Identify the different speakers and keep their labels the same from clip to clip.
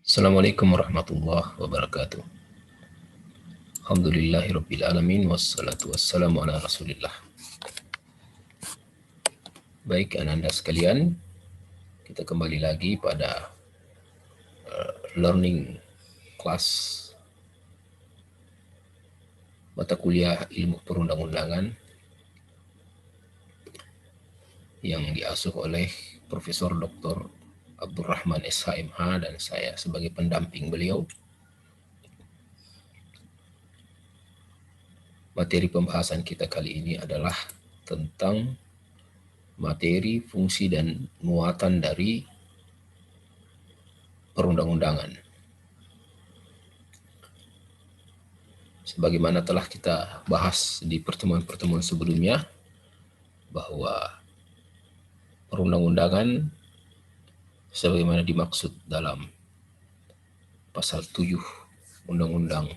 Speaker 1: Assalamualaikum warahmatullahi wabarakatuh. Alhamdulillahirabbil alamin wassalatu wassalamu ala Rasulillah. Baik anak-anak sekalian, kita kembali lagi pada learning class mata kuliah ilmu perundang-undangan yang diasuh oleh Profesor Dr. Abdurrahman SHMH dan saya sebagai pendamping beliau. Materi pembahasan kita kali ini adalah tentang materi, fungsi, dan muatan dari perundang-undangan. Sebagaimana telah kita bahas di pertemuan-pertemuan sebelumnya, bahwa perundang-undangan sebagaimana dimaksud dalam pasal 7 Undang-Undang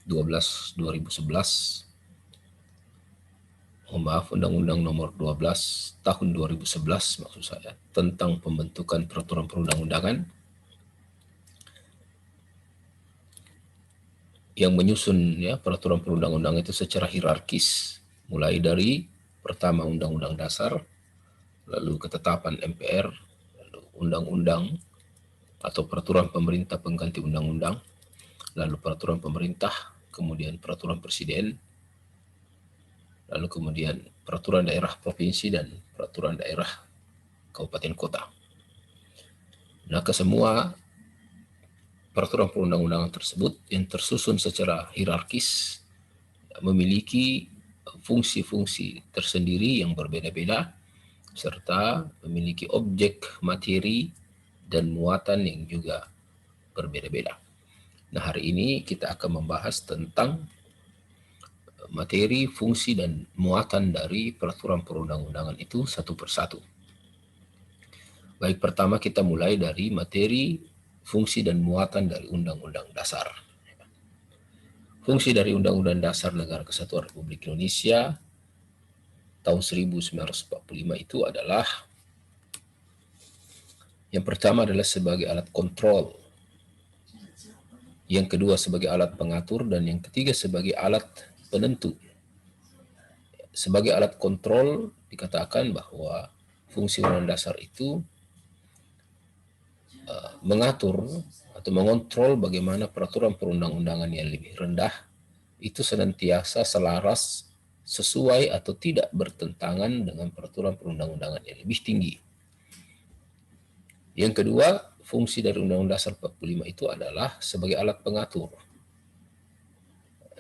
Speaker 1: 12 2011, Undang-Undang nomor 12 tahun 2011 maksud saya, tentang pembentukan peraturan perundang-undangan yang menyusun peraturan perundang-undangan itu secara hierarkis, mulai dari pertama Undang-Undang Dasar, lalu ketetapan MPR, lalu undang-undang atau peraturan pemerintah pengganti undang-undang, lalu peraturan pemerintah, kemudian peraturan presiden, lalu kemudian peraturan daerah provinsi dan peraturan daerah kabupaten kota. Nah, kesemua peraturan perundang-undangan tersebut yang tersusun secara hierarkis memiliki fungsi-fungsi tersendiri yang berbeda-beda serta memiliki objek, materi, dan muatan yang juga berbeda-beda. Nah, hari ini kita akan membahas tentang materi, fungsi, dan muatan dari peraturan perundang-undangan itu satu persatu. Baik, pertama kita mulai dari materi, fungsi, dan muatan dari Undang-Undang Dasar. Fungsi dari Undang-Undang Dasar Negara Kesatuan Republik Indonesia tahun 1945 itu adalah yang pertama adalah sebagai alat kontrol, yang kedua sebagai alat pengatur, dan yang ketiga sebagai alat penentu. Sebagai alat kontrol dikatakan bahwa fungsi Undang-Undang Dasar itu mengatur atau mengontrol bagaimana peraturan perundang-undangan yang lebih rendah itu senantiasa selaras, sesuai atau tidak bertentangan dengan peraturan perundang-undangan yang lebih tinggi. Yang kedua, fungsi dari Undang-Undang Dasar 45 itu adalah sebagai alat pengatur.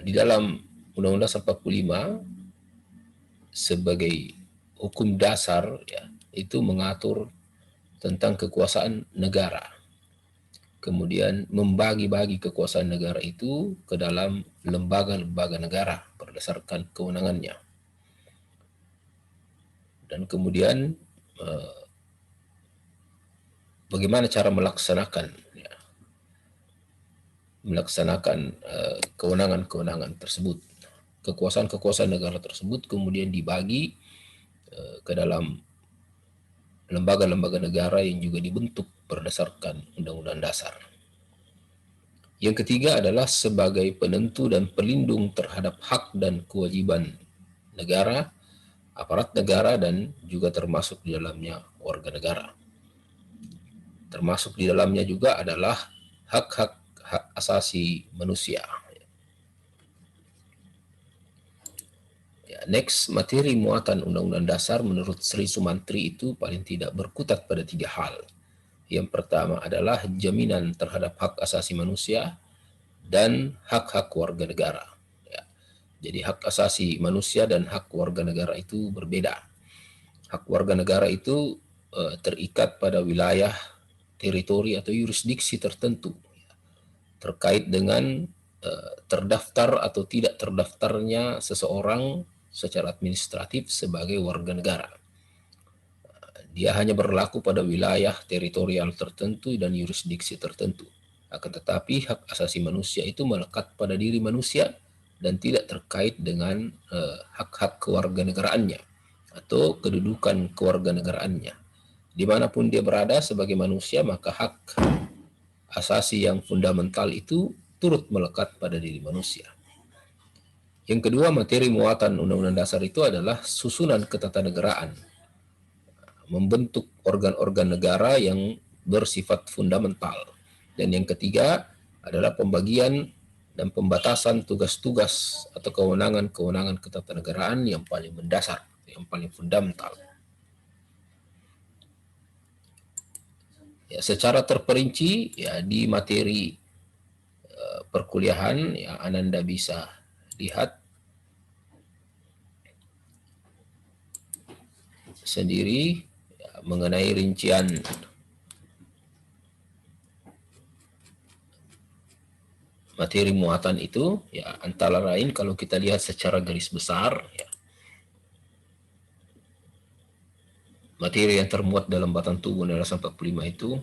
Speaker 1: Di dalam Undang-Undang Dasar 45 sebagai hukum dasar itu mengatur tentang kekuasaan negara. Kemudian membagi-bagi kekuasaan negara itu ke dalam lembaga-lembaga negara berdasarkan kewenangannya. Dan kemudian bagaimana cara melaksanakan kewenangan-kewenangan tersebut. Kekuasaan-kekuasaan negara tersebut kemudian dibagi ke dalam lembaga-lembaga negara yang juga dibentuk berdasarkan Undang-Undang Dasar. Yang ketiga adalah sebagai penentu dan pelindung terhadap hak dan kewajiban negara, aparat negara, dan juga termasuk di dalamnya warga negara. Termasuk di dalamnya juga adalah hak-hak asasi manusia. Next, materi muatan Undang-Undang Dasar menurut Sri Sumantri itu paling tidak berkutat pada tiga hal. Yang pertama adalah jaminan terhadap hak asasi manusia dan hak-hak warga negara. Jadi hak asasi manusia dan hak warga negara itu berbeda. Hak warga negara itu terikat pada wilayah, teritori atau yurisdiksi tertentu terkait dengan terdaftar atau tidak terdaftarnya seseorang secara administratif sebagai warga negara. Dia hanya berlaku pada wilayah teritorial tertentu dan yurisdiksi tertentu. Akan tetapi hak asasi manusia itu melekat pada diri manusia dan tidak terkait dengan hak-hak kewarganegaraannya atau kedudukan kewarganegaraannya. Dimanapun dia berada sebagai manusia, maka hak asasi yang fundamental itu turut melekat pada diri manusia. Yang kedua, materi muatan Undang-Undang Dasar itu adalah susunan ketatanegaraan, membentuk organ-organ negara yang bersifat fundamental. Dan yang ketiga adalah pembagian dan pembatasan tugas-tugas atau kewenangan-kewenangan ketatanegaraan yang paling mendasar, yang paling fundamental. Ya, secara terperinci ya di materi perkuliahan ya Ananda bisa lihat sendiri ya, mengenai rincian materi muatan itu ya, antara lain kalau kita lihat secara garis besar ya, materi yang termuat dalam Batang Tubuh Undang-Undang 45 itu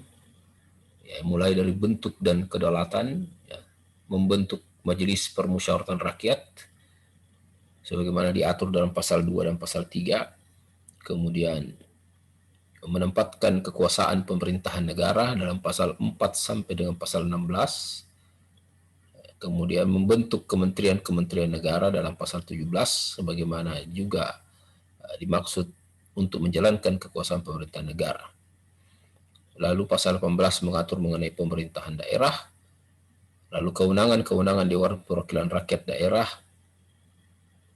Speaker 1: ya, mulai dari bentuk dan kedaulatan ya, membentuk Majelis Permusyawaratan Rakyat sebagaimana diatur dalam pasal 2 dan pasal 3, kemudian menempatkan kekuasaan pemerintahan negara dalam pasal 4 sampai dengan pasal 16, kemudian membentuk kementerian-kementerian negara dalam pasal 17 sebagaimana juga dimaksud untuk menjalankan kekuasaan pemerintahan negara. Lalu pasal 18 mengatur mengenai pemerintahan daerah, lalu kewenangan-kewenangan Dewan Perwakilan Rakyat Daerah,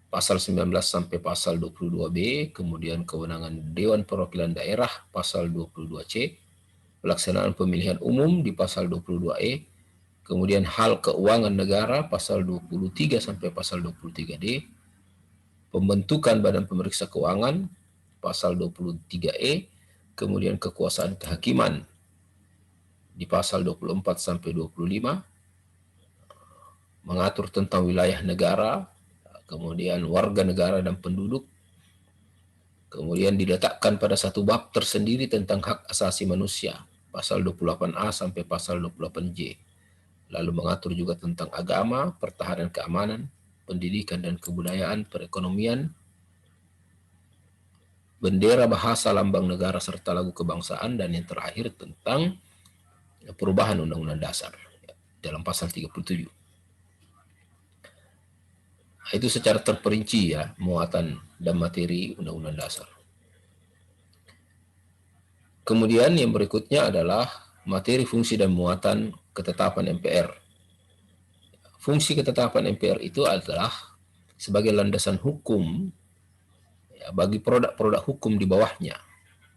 Speaker 1: pasal 19 sampai pasal 22B, kemudian kewenangan Dewan Perwakilan Daerah, pasal 22C, pelaksanaan pemilihan umum di pasal 22E, kemudian hal keuangan negara, pasal 23 sampai pasal 23D, pembentukan Badan Pemeriksa Keuangan, pasal 23E, kemudian kekuasaan kehakiman di pasal 24 sampai 25, mengatur tentang wilayah negara, kemudian warga negara dan penduduk, kemudian diletakkan pada satu bab tersendiri tentang hak asasi manusia, pasal 28A sampai pasal 28J, lalu mengatur juga tentang agama, pertahanan keamanan, pendidikan dan kebudayaan, perekonomian, bendera, bahasa, lambang negara, serta lagu kebangsaan, dan yang terakhir tentang perubahan Undang-Undang Dasar dalam pasal 37. Itu secara terperinci ya muatan dan materi Undang-Undang Dasar. Kemudian yang berikutnya adalah materi, fungsi, dan muatan ketetapan MPR. Fungsi ketetapan MPR itu adalah sebagai landasan hukum ya, bagi produk-produk hukum di bawahnya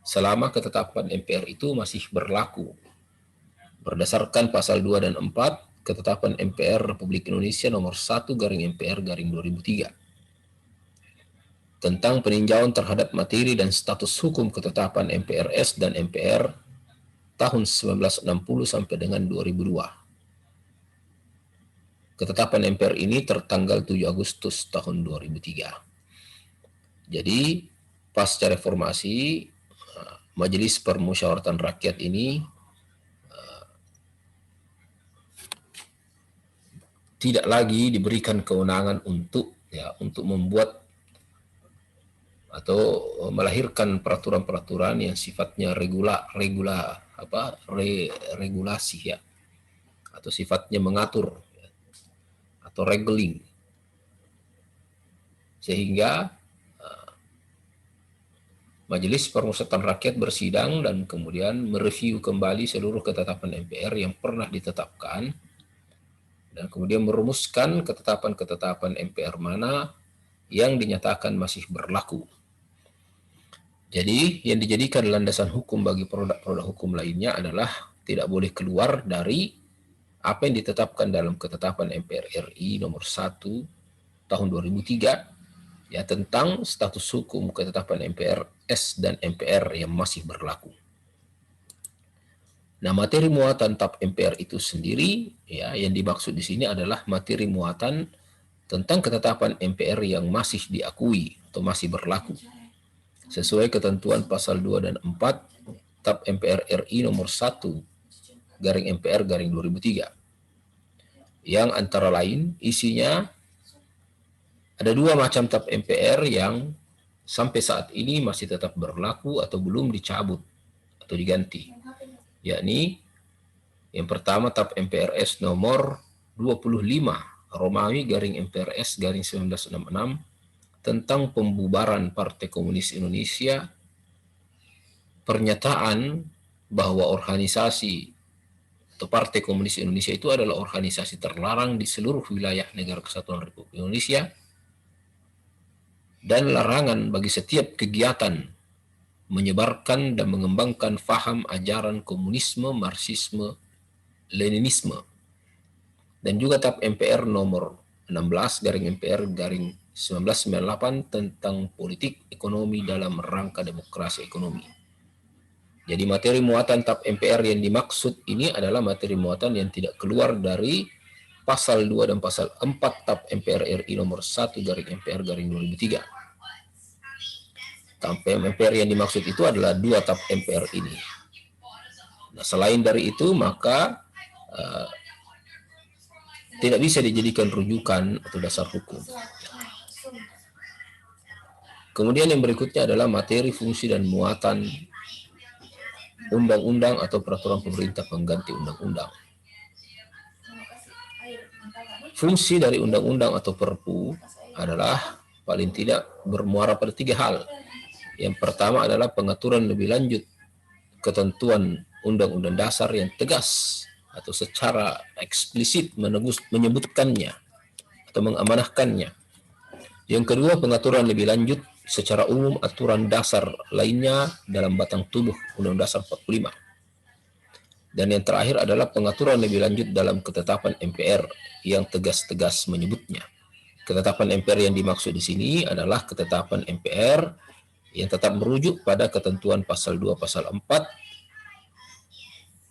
Speaker 1: selama ketetapan MPR itu masih berlaku. Berdasarkan pasal 2 dan 4 ketetapan MPR Republik Indonesia nomor 1/MPR/2003 tentang peninjauan terhadap materi dan status hukum ketetapan MPRS dan MPR tahun 1960 sampai dengan 2002. Ketetapan MPR ini tertanggal 7 Agustus tahun 2003. Jadi pasca reformasi Majelis Permusyawaratan Rakyat ini tidak lagi diberikan kewenangan untuk membuat atau melahirkan peraturan-peraturan yang sifatnya regulasi ya, atau sifatnya mengatur ya, atau regling, sehingga Majelis Permusyawaratan Rakyat bersidang dan kemudian mereview kembali seluruh ketetapan MPR yang pernah ditetapkan dan kemudian merumuskan ketetapan-ketetapan MPR mana yang dinyatakan masih berlaku. Jadi yang dijadikan landasan hukum bagi produk-produk hukum lainnya adalah tidak boleh keluar dari apa yang ditetapkan dalam ketetapan MPR RI nomor 1 tahun 2003 ya, tentang status hukum ketetapan MPR S dan MPR yang masih berlaku. Nah, materi muatan TAP MPR itu sendiri ya, yang dimaksud di sini adalah materi muatan tentang ketetapan MPR yang masih diakui atau masih berlaku sesuai ketentuan pasal 2 dan 4 TAP MPR RI nomor 1/MPR/2003 yang antara lain isinya ada 2 macam TAP MPR yang sampai saat ini masih tetap berlaku atau belum dicabut atau diganti, yakni Yang pertama TAP MPRS nomor 25 Romawi garing MPRS garing 1966 tentang pembubaran Partai Komunis Indonesia, pernyataan bahwa organisasi atau Partai Komunis Indonesia itu adalah organisasi terlarang di seluruh wilayah Negara Kesatuan Republik Indonesia, dan larangan bagi setiap kegiatan menyebarkan dan mengembangkan faham ajaran komunisme, marxisme, leninisme. Dan juga TAP MPR nomor 16 garing MPR garing 1998 tentang politik ekonomi dalam rangka demokrasi ekonomi. Jadi materi muatan TAP MPR yang dimaksud ini adalah materi muatan yang tidak keluar dari pasal 2 dan pasal 4 TAP MPR RI nomor 1 garing MPR garing 2003. TAP MPR yang dimaksud itu adalah 2 TAP MPR ini. Nah, selain dari itu maka tidak bisa dijadikan rujukan atau dasar hukum. Kemudian yang berikutnya adalah materi, fungsi, dan muatan undang-undang atau peraturan pemerintah pengganti undang-undang. Fungsi dari undang-undang atau perpu adalah paling tidak bermuara pada 3 hal. Yang pertama adalah pengaturan lebih lanjut ketentuan undang-undang dasar yang tegas atau secara eksplisit menyebutkannya atau mengamanahkannya. Yang kedua, pengaturan lebih lanjut secara umum aturan dasar lainnya dalam batang tubuh Undang-Undang Dasar 45. Dan yang terakhir adalah pengaturan lebih lanjut dalam ketetapan MPR yang tegas-tegas menyebutnya. Ketetapan MPR yang dimaksud di sini adalah ketetapan MPR yang tetap merujuk pada ketentuan pasal 2 pasal 4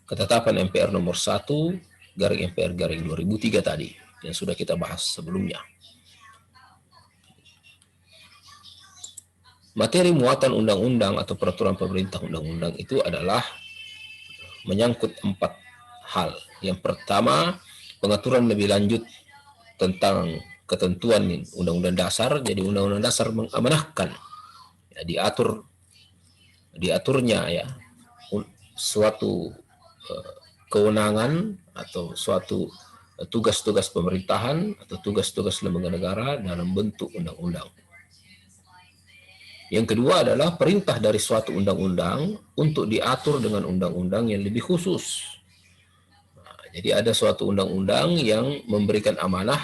Speaker 1: ketetapan MPR nomor 1 garing MPR garing 2003 tadi yang sudah kita bahas sebelumnya. Materi muatan undang-undang atau peraturan pemerintah undang-undang itu adalah menyangkut 4 hal. Yang pertama, pengaturan lebih lanjut tentang ketentuan undang-undang dasar. Jadi undang-undang dasar mengamanahkan, ya, diaturnya ya suatu kewenangan atau suatu tugas-tugas pemerintahan atau tugas-tugas lembaga negara dalam bentuk undang-undang. Yang kedua adalah perintah dari suatu undang-undang untuk diatur dengan undang-undang yang lebih khusus. Nah, jadi ada suatu undang-undang yang memberikan amanah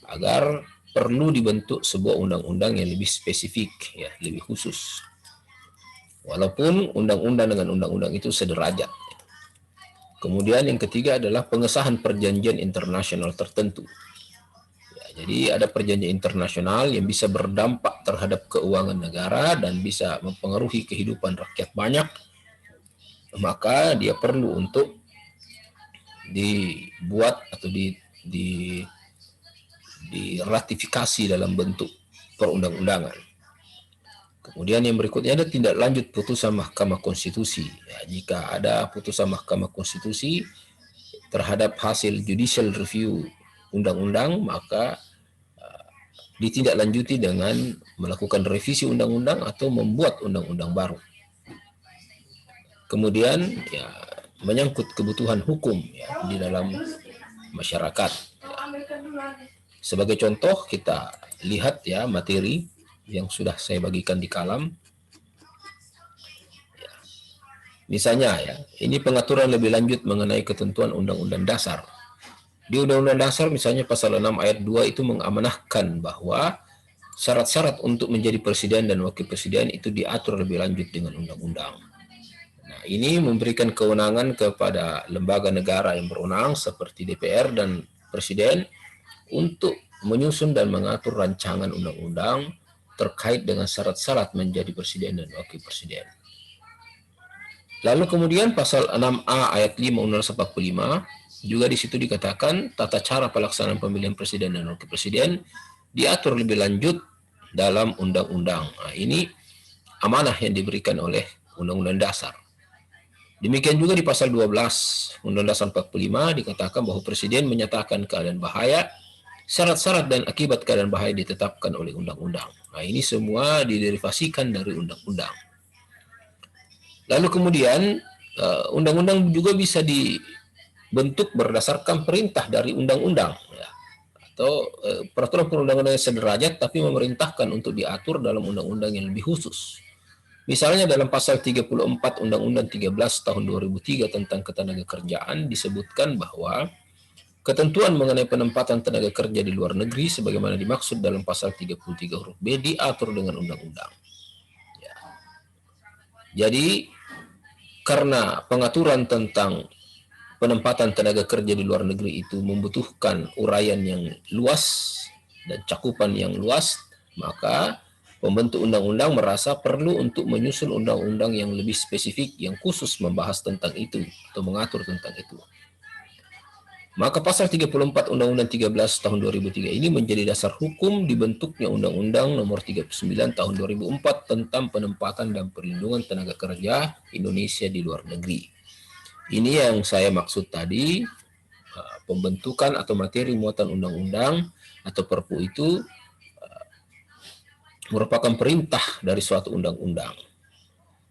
Speaker 1: agar perlu dibentuk sebuah undang-undang yang lebih spesifik, ya, lebih khusus. Walaupun undang-undang dengan undang-undang itu sederajat. Kemudian yang ketiga adalah pengesahan perjanjian internasional tertentu. Ya, jadi ada perjanjian internasional yang bisa berdampak terhadap keuangan negara dan bisa mempengaruhi kehidupan rakyat banyak, maka dia perlu untuk dibuat atau diratifikasi dalam bentuk perundang-undangan. Kemudian yang berikutnya ada tindak lanjut putusan Mahkamah Konstitusi. Ya, jika ada putusan Mahkamah Konstitusi terhadap hasil judicial review undang-undang, maka ditindaklanjuti dengan melakukan revisi undang-undang atau membuat undang-undang baru. Kemudian ya, menyangkut kebutuhan hukum ya, di dalam masyarakat. Ya. Sebagai contoh kita lihat ya materi yang sudah saya bagikan di kalam. Ya. Misalnya ya, ini pengaturan lebih lanjut mengenai ketentuan Undang-Undang Dasar. Di Undang-Undang Dasar misalnya pasal 6 ayat 2 itu mengamanahkan bahwa syarat-syarat untuk menjadi presiden dan wakil presiden itu diatur lebih lanjut dengan undang-undang. Nah, ini memberikan kewenangan kepada lembaga negara yang berwenang seperti DPR dan presiden untuk menyusun dan mengatur rancangan undang-undang terkait dengan syarat-syarat menjadi presiden dan wakil presiden. Lalu kemudian pasal 6A ayat 5 Undang-Undang 45 juga di situ dikatakan tata cara pelaksanaan pemilihan presiden dan wakil presiden diatur lebih lanjut dalam undang-undang. Nah, ini amanah yang diberikan oleh Undang-Undang Dasar. Demikian juga di pasal 12 Undang-Undang Dasar 45 dikatakan bahwa presiden menyatakan keadaan bahaya, syarat-syarat dan akibat keadaan bahaya ditetapkan oleh undang-undang. Nah, ini semua diderivasikan dari undang-undang. Lalu kemudian undang-undang juga bisa bentuk berdasarkan perintah dari undang-undang, ya, atau peraturan perundang-undangan yang sederajat tapi memerintahkan untuk diatur dalam undang-undang yang lebih khusus. Misalnya dalam pasal 34 Undang-Undang 13 tahun 2003 tentang ketenagakerjaan disebutkan bahwa ketentuan mengenai penempatan tenaga kerja di luar negeri sebagaimana dimaksud dalam pasal 33 huruf B diatur dengan undang-undang. Ya. Jadi karena pengaturan tentang penempatan tenaga kerja di luar negeri itu membutuhkan uraian yang luas dan cakupan yang luas, maka pembentuk undang-undang merasa perlu untuk menyusun undang-undang yang lebih spesifik yang khusus membahas tentang itu atau mengatur tentang itu. Maka pasal 34 Undang-Undang 13 tahun 2003 ini menjadi dasar hukum dibentuknya Undang-Undang Nomor 39 tahun 2004 tentang penempatan dan perlindungan tenaga kerja Indonesia di luar negeri. Ini yang saya maksud tadi, pembentukan atau materi muatan undang-undang atau Perpu itu merupakan perintah dari suatu undang-undang.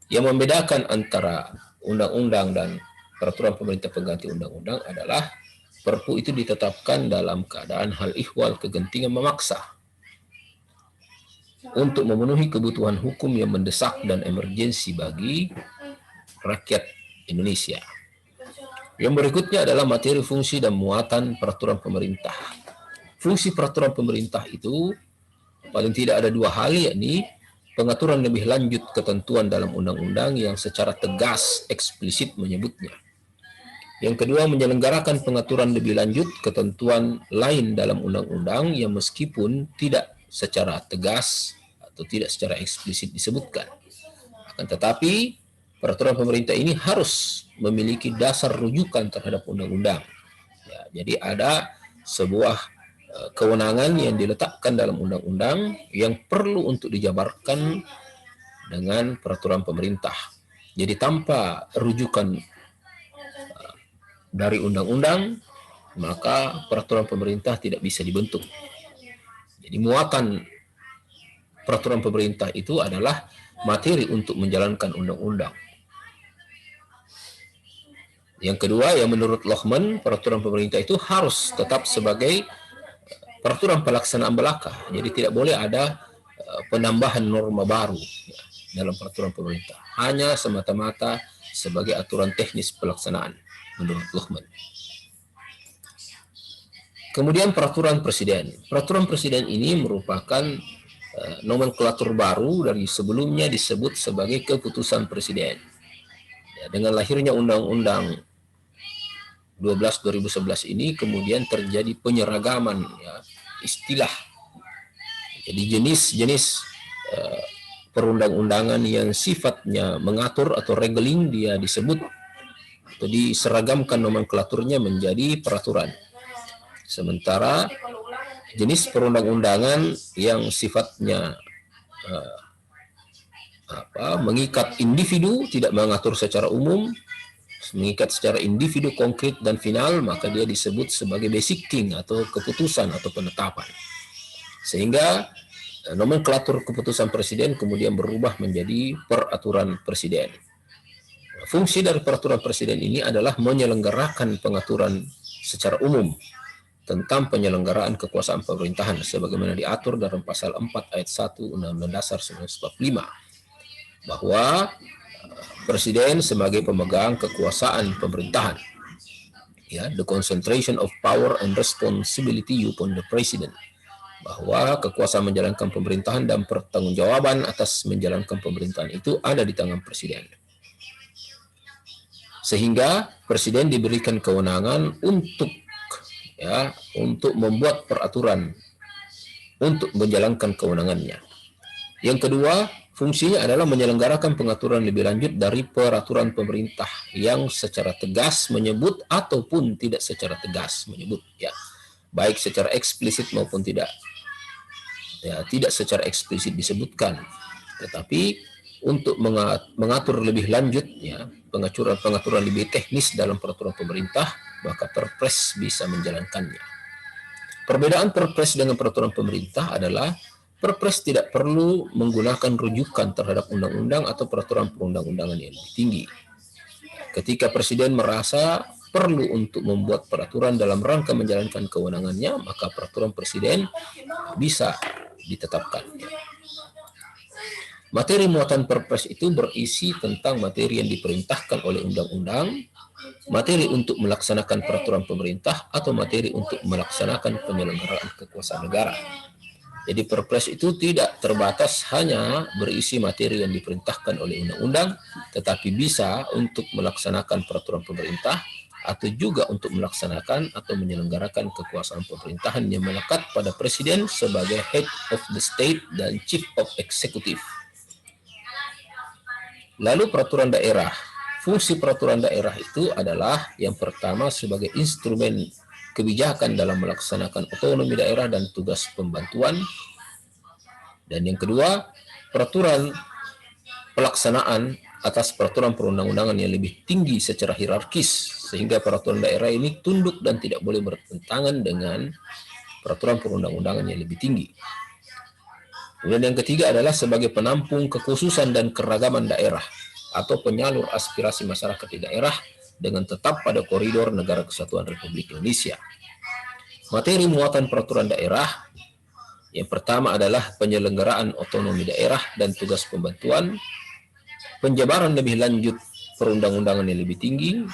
Speaker 1: Yang membedakan antara undang-undang dan peraturan pemerintah pengganti undang-undang adalah Perpu itu ditetapkan dalam keadaan hal ihwal kegentingan memaksa untuk memenuhi kebutuhan hukum yang mendesak dan emergensi bagi rakyat Indonesia. Yang berikutnya adalah materi, fungsi, dan muatan peraturan pemerintah. Fungsi peraturan pemerintah itu paling tidak ada dua hal, yakni pengaturan lebih lanjut ketentuan dalam undang-undang yang secara tegas eksplisit menyebutnya. Yang kedua, menyelenggarakan pengaturan lebih lanjut ketentuan lain dalam undang-undang yang meskipun tidak secara tegas atau tidak secara eksplisit disebutkan. Akan tetapi, peraturan pemerintah ini harus memiliki dasar rujukan terhadap undang-undang. Ya, jadi ada sebuah kewenangan yang diletakkan dalam undang-undang yang perlu untuk dijabarkan dengan peraturan pemerintah. Jadi tanpa rujukan dari undang-undang, maka peraturan pemerintah tidak bisa dibentuk. Jadi muatan peraturan pemerintah itu adalah materi untuk menjalankan undang-undang. Yang kedua, yang menurut Lohman, peraturan pemerintah itu harus tetap sebagai peraturan pelaksanaan belaka. Jadi tidak boleh ada penambahan norma baru dalam peraturan pemerintah. Hanya semata-mata sebagai aturan teknis pelaksanaan menurut Lohman. Kemudian peraturan presiden. Peraturan presiden ini merupakan nomenklatur baru dari sebelumnya disebut sebagai keputusan presiden. Ya, dengan lahirnya Undang-Undang 12 2011 ini kemudian terjadi penyeragaman, ya, istilah. Jadi jenis-jenis perundang-undangan yang sifatnya mengatur atau regeling dia disebut atau diseragamkan nomenklaturnya menjadi peraturan. Sementara jenis perundang-undangan yang sifatnya mengikat individu, tidak mengatur secara umum, mengikat secara individu konkret dan final, maka dia disebut sebagai basic king atau keputusan atau penetapan. Sehingga nomenklatur keputusan presiden kemudian berubah menjadi peraturan presiden. Fungsi dari peraturan presiden ini adalah menyelenggarakan pengaturan secara umum tentang penyelenggaraan kekuasaan pemerintahan sebagaimana diatur dalam pasal 4 ayat 1 Undang-Undang Dasar 1945, bahwa presiden sebagai pemegang kekuasaan pemerintahan, ya, the concentration of power and responsibility upon the president, bahwa kekuasaan menjalankan pemerintahan dan pertanggungjawaban atas menjalankan pemerintahan itu ada di tangan presiden. Sehingga presiden diberikan kewenangan untuk membuat peraturan untuk menjalankan kewenangannya. Yang kedua, fungsinya adalah menyelenggarakan pengaturan lebih lanjut dari peraturan pemerintah yang secara tegas menyebut ataupun tidak secara tegas menyebut, ya, baik secara eksplisit maupun tidak. Ya, tidak secara eksplisit disebutkan, tetapi untuk mengatur lebih lanjut, ya, pengaturan lebih teknis dalam peraturan pemerintah, maka Perpres bisa menjalankannya. Perbedaan Perpres dengan peraturan pemerintah adalah Perpres tidak perlu menggunakan rujukan terhadap undang-undang atau peraturan perundang-undangan yang lebih tinggi. Ketika presiden merasa perlu untuk membuat peraturan dalam rangka menjalankan kewenangannya, maka peraturan presiden bisa ditetapkan. Materi muatan Perpres itu berisi tentang materi yang diperintahkan oleh undang-undang, materi untuk melaksanakan peraturan pemerintah, atau materi untuk melaksanakan penyelenggaraan kekuasaan negara. Jadi Perpres itu tidak terbatas hanya berisi materi yang diperintahkan oleh undang-undang, tetapi bisa untuk melaksanakan peraturan pemerintah atau juga untuk melaksanakan atau menyelenggarakan kekuasaan pemerintahan yang melekat pada presiden sebagai head of the state dan chief of executive. Lalu peraturan daerah. Fungsi peraturan daerah itu adalah yang pertama sebagai instrumen kebijakan dalam melaksanakan otonomi daerah dan tugas pembantuan. Dan yang kedua, peraturan pelaksanaan atas peraturan perundang-undangan yang lebih tinggi secara hierarkis, sehingga peraturan daerah ini tunduk dan tidak boleh bertentangan dengan peraturan perundang-undangan yang lebih tinggi. Kemudian yang ketiga adalah sebagai penampung kekhususan dan keragaman daerah atau penyalur aspirasi masyarakat di daerah dengan tetap pada koridor Negara Kesatuan Republik Indonesia. Materi muatan peraturan daerah yang pertama adalah penyelenggaraan otonomi daerah dan tugas pembantuan, penjabaran lebih lanjut perundang-undangan yang lebih tinggi,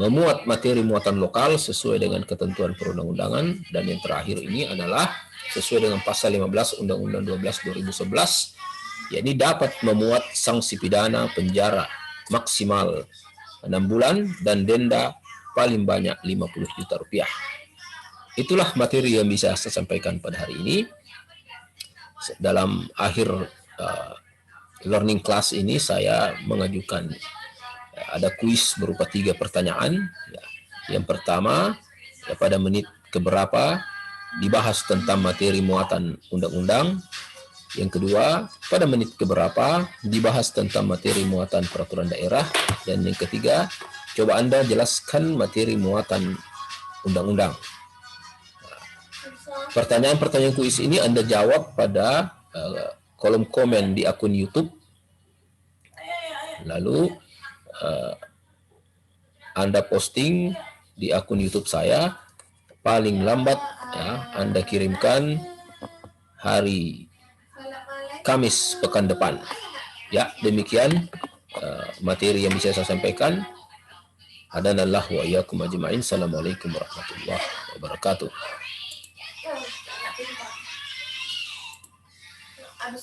Speaker 1: memuat materi muatan lokal sesuai dengan ketentuan perundang-undangan, dan yang terakhir ini adalah sesuai dengan pasal 15 Undang-Undang 12 2011, yakni dapat memuat sanksi pidana penjara maksimal 6 bulan dan denda paling banyak 50 juta rupiah. Itulah materi yang bisa saya sampaikan pada hari ini. Dalam akhir learning class ini saya mengajukan ada kuis berupa 3 pertanyaan. Yang pertama, pada menit keberapa dibahas tentang materi muatan undang-undang. Yang kedua, pada menit keberapa dibahas tentang materi muatan peraturan daerah. Dan yang ketiga, coba Anda jelaskan materi muatan undang-undang. Pertanyaan-pertanyaan kuis ini Anda jawab pada kolom komen di akun YouTube. Lalu Anda posting di akun YouTube saya. Paling lambat Anda kirimkan hari Kamis pekan depan. Ya, demikian materi yang bisa saya sampaikan. Hadanallahu wa iyyakum ajma'in. Assalamualaikum warahmatullahi wabarakatuh. Ada